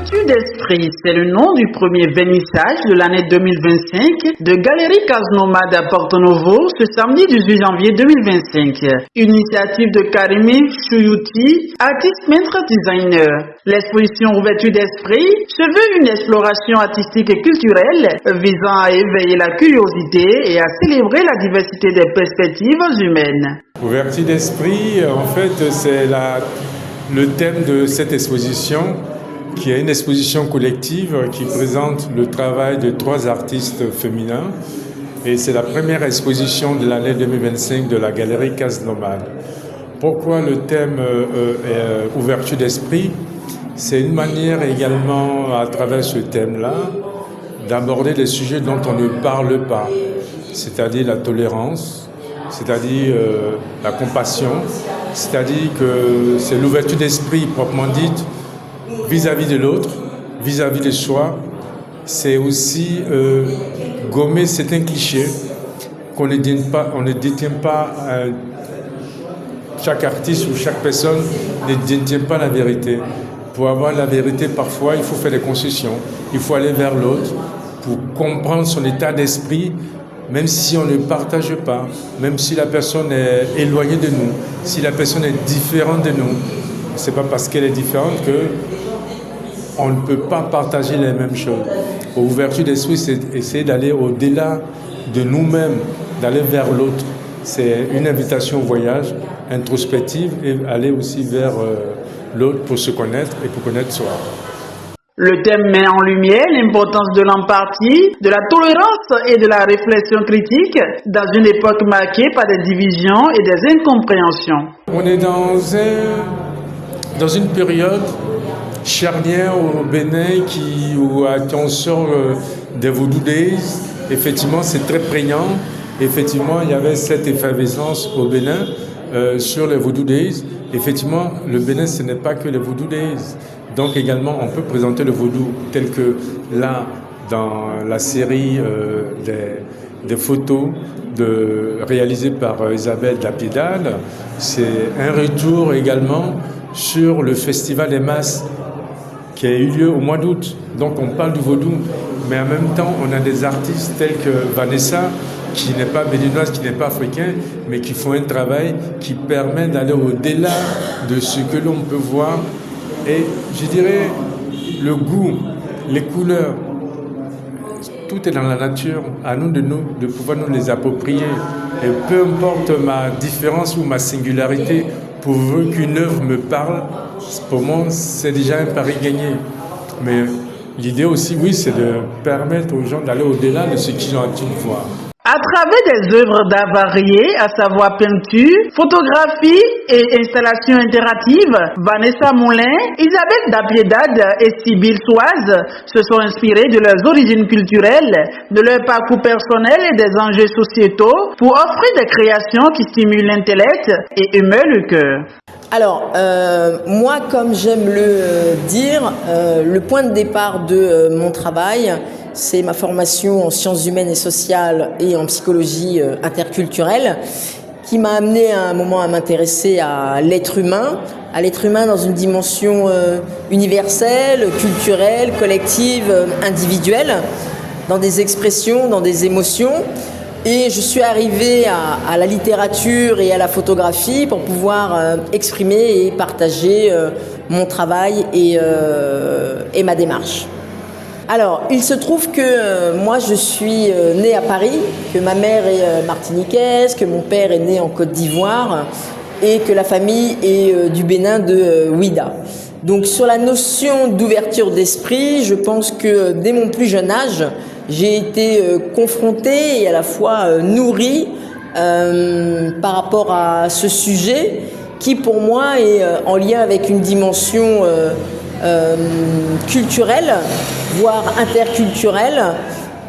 Ouverture d'esprit, c'est le nom du premier vernissage de l'année 2025 de Galerie Casse-Nomade à Porto Novo ce samedi 18 janvier 2025. Initiative de Karimi Chouyouti, artiste maître designer. L'exposition Ouverture d'esprit se veut une exploration artistique et culturelle visant à éveiller la curiosité et à célébrer la diversité des perspectives humaines. Ouverture d'esprit, en fait, c'est le thème de cette exposition, qui est une exposition collective qui présente le travail de 3 artistes féminins. Et c'est la première exposition de l'année 2025 de la Galerie Casse-Nomade. Pourquoi le thème est ouverture d'esprit? C'est une manière également, à travers ce thème-là, d'aborder des sujets dont on ne parle pas, c'est-à-dire la tolérance, c'est-à-dire la compassion, c'est-à-dire que c'est l'ouverture d'esprit proprement dite vis-à-vis de l'autre, vis-à-vis de soi. C'est aussi gommer certains clichés qu'on ne détient pas, chaque artiste ou chaque personne ne détient pas la vérité. Pour avoir la vérité, parfois, il faut faire des concessions, il faut aller vers l'autre pour comprendre son état d'esprit, même si on ne partage pas, même si la personne est éloignée de nous, si la personne est différente de nous. Ce n'est pas parce qu'elle est différente qu'on ne peut pas partager les mêmes choses. L'ouverture d'esprit, c'est essayer d'aller au-delà de nous-mêmes, d'aller vers l'autre. C'est une invitation au voyage introspective et aller aussi vers l'autre pour se connaître et pour connaître soi. Le thème met en lumière l'importance de l'empathie, de la tolérance et de la réflexion critique dans une époque marquée par des divisions et des incompréhensions. On est dans une période charnière au Bénin où on sort des Voodoo Days. Effectivement, c'est très prégnant. Effectivement, il y avait cette effervescence au Bénin sur les Voodoo Days. Effectivement, le Bénin, ce n'est pas que les Voodoo Days. Donc également, on peut présenter le vaudou tel que là, dans la série des photos réalisées par Isabelle Dapiedade. C'est un retour également sur le Festival des Masses qui a eu lieu au mois d'août. Donc on parle du vaudou, mais en même temps, on a des artistes tels que Vanessa, qui n'est pas béninoise, qui n'est pas africain, mais qui font un travail qui permet d'aller au-delà de ce que l'on peut voir. Et je dirais, le goût, les couleurs, tout est dans la nature. À nous de pouvoir nous les approprier. Et peu importe ma différence ou ma singularité, pourvu qu'une œuvre me parle, pour moi, c'est déjà un pari gagné. Mais l'idée aussi, oui, c'est de permettre aux gens d'aller au-delà de ce qu'ils ont l'habitude de voir. À travers des œuvres d'art variées, à savoir peinture, photographie et installations interactives, Vanessa Moulin, Isabelle Dapiedade et Sybille Soise se sont inspirées de leurs origines culturelles, de leur parcours personnel et des enjeux sociétaux pour offrir des créations qui stimulent l'intellect et émeuvent le cœur. Alors, moi, comme j'aime le dire, le point de départ de mon travail, c'est ma formation en sciences humaines et sociales et en psychologie interculturelle qui m'a amené à un moment à m'intéresser à l'être humain dans une dimension universelle, culturelle, collective, individuelle, dans des expressions, dans des émotions. Et je suis arrivée à la littérature et à la photographie pour pouvoir exprimer et partager mon travail et ma démarche. Alors, il se trouve que moi, je suis née à Paris, que ma mère est martiniquaise, que mon père est né en Côte d'Ivoire et que la famille est du Bénin de Ouidah. Donc, sur la notion d'ouverture d'esprit, je pense que dès mon plus jeune âge, j'ai été confrontée et à la fois nourrie par rapport à ce sujet qui, pour moi, est en lien avec une dimension culturelle, voire interculturelle,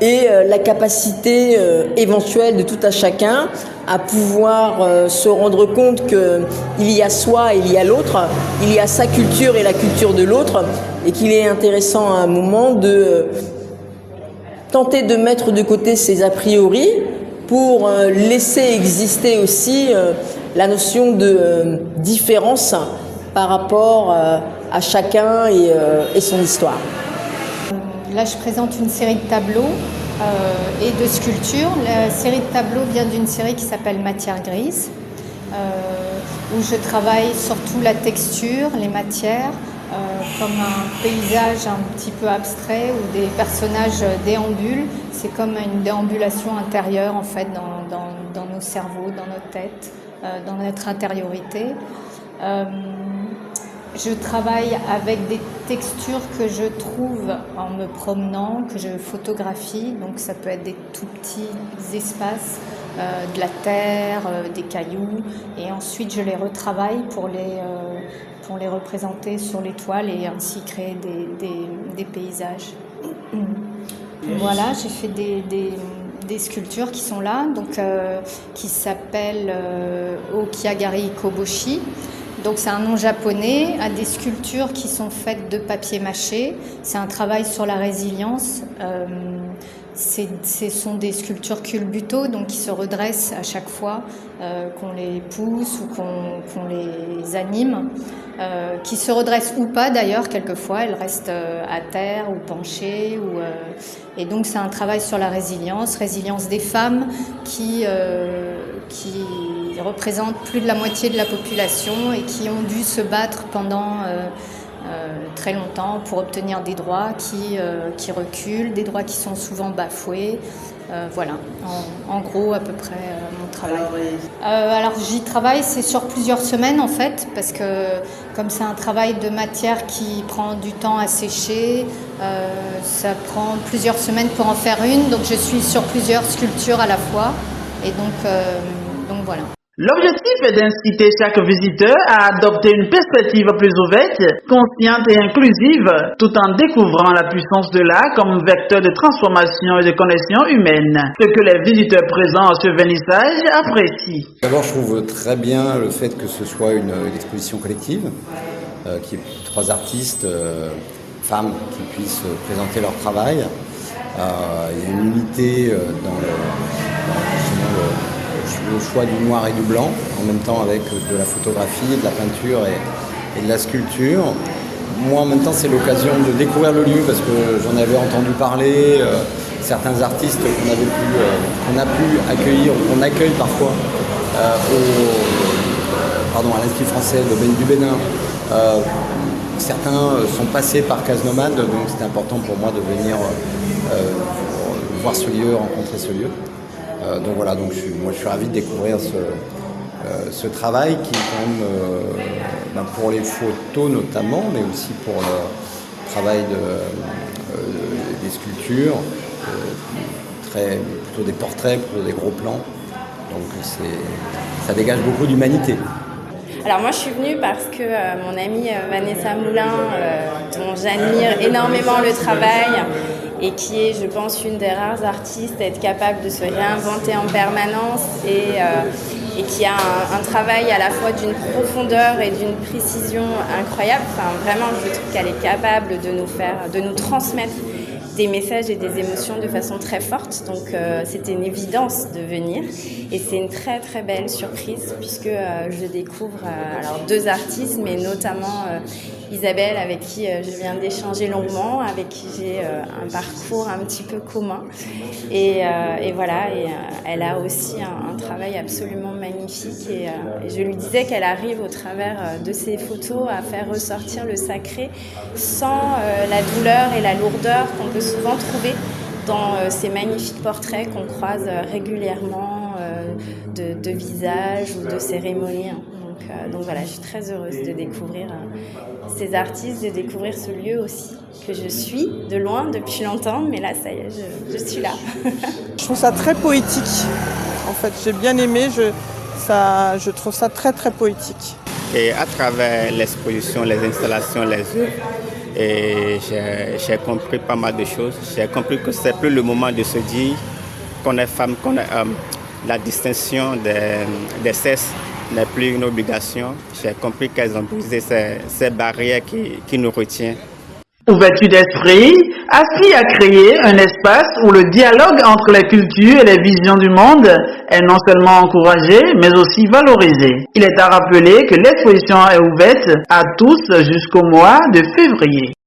et la capacité éventuelle de tout à chacun à pouvoir se rendre compte qu'il y a soi et il y a l'autre, il y a sa culture et la culture de l'autre, et qu'il est intéressant à un moment de tenter de mettre de côté ses a priori pour laisser exister aussi la notion de différence par rapport à chacun et son histoire. Là, je présente une série de tableaux et de sculptures. La série de tableaux vient d'une série qui s'appelle Matière grise, où je travaille surtout la texture, les matières, comme un paysage un petit peu abstrait où des personnages déambulent. C'est comme une déambulation intérieure en fait dans nos cerveaux, dans nos têtes, dans notre intériorité. Je travaille avec des textures que je trouve en me promenant, que je photographie. Donc ça peut être des tout petits espaces, de la terre, des cailloux. Et ensuite je les retravaille pour les représenter sur les toiles et ainsi créer des paysages. Voilà, j'ai fait des sculptures qui sont là, donc, qui s'appellent Okiagari Koboshi. Donc c'est un nom japonais, à des sculptures qui sont faites de papier mâché. C'est un travail sur la résilience. Ce sont des sculptures culbuto, donc qui se redressent à chaque fois qu'on les pousse ou qu'on les anime, qui se redressent ou pas d'ailleurs, quelquefois elles restent à terre ou penchées. Et donc c'est un travail sur la résilience des femmes qui représentent plus de la moitié de la population et qui ont dû se battre pendant très longtemps pour obtenir des droits qui reculent, des droits qui sont souvent bafoués. Voilà, en gros à peu près mon travail. Alors j'y travaille, c'est sur plusieurs semaines en fait, parce que comme c'est un travail de matière qui prend du temps à sécher, ça prend plusieurs semaines pour en faire une, donc je suis sur plusieurs sculptures à la fois, et donc voilà. L'objectif est d'inciter chaque visiteur à adopter une perspective plus ouverte, consciente et inclusive, tout en découvrant la puissance de l'art comme vecteur de transformation et de connexion humaine, ce que les visiteurs présents à ce vernissage apprécient. D'abord, je trouve très bien le fait que ce soit une exposition collective, qui est 3 artistes, femmes, qui puissent présenter leur travail. Il y a une unité dans le choix du noir et du blanc, en même temps avec de la photographie, de la peinture et de la sculpture. Moi, en même temps, c'est l'occasion de découvrir le lieu parce que j'en avais entendu parler. Certains artistes qu'on a pu accueillir, qu'on accueille parfois à l'Institut français du Bénin. Certains sont passés par Case Nomade, donc c'était important pour moi de venir voir ce lieu, rencontrer ce lieu. Donc voilà, je suis ravi de découvrir ce travail qui est quand même, pour les photos notamment, mais aussi pour le travail des sculptures, plutôt des portraits, plutôt des gros plans. Donc ça dégage beaucoup d'humanité. Alors moi je suis venue parce que mon amie Vanessa Moulin, dont j'admire énormément le travail et qui est, je pense, une des rares artistes à être capable de se réinventer en permanence et qui a un travail à la fois d'une profondeur et d'une précision incroyable. Enfin, vraiment, je trouve qu'elle est capable de nous transmettre des messages et des émotions de façon très forte, donc c'était une évidence de venir et c'est une très très belle surprise puisque je découvre alors 2 artistes, mais notamment Isabelle avec qui je viens d'échanger longuement, avec qui j'ai un parcours un petit peu commun et voilà, et elle a aussi un travail absolument magnifique et je lui disais qu'elle arrive au travers de ses photos à faire ressortir le sacré sans la douleur et la lourdeur qu'on peut souvent trouver dans ces magnifiques portraits qu'on croise régulièrement de visages ou de cérémonies. Donc voilà, je suis très heureuse de découvrir ces artistes, de découvrir ce lieu aussi que je suis de loin depuis longtemps, mais là ça y est, je suis là. Je trouve ça très poétique. En fait, j'ai bien aimé, je trouve ça très très poétique. Et à travers l'exposition, les installations, les œuvres, et j'ai compris pas mal de choses. J'ai compris que c'est plus le moment de se dire qu'on est femme, qu'on est homme. La distinction des sexes n'est plus une obligation. J'ai compris qu'elles ont brisé ces barrières qui nous retiennent. Ouverture d'esprit aspire à créer un espace où le dialogue entre les cultures et les visions du monde est non seulement encouragé, mais aussi valorisé. Il est à rappeler que l'exposition est ouverte à tous jusqu'au mois de février.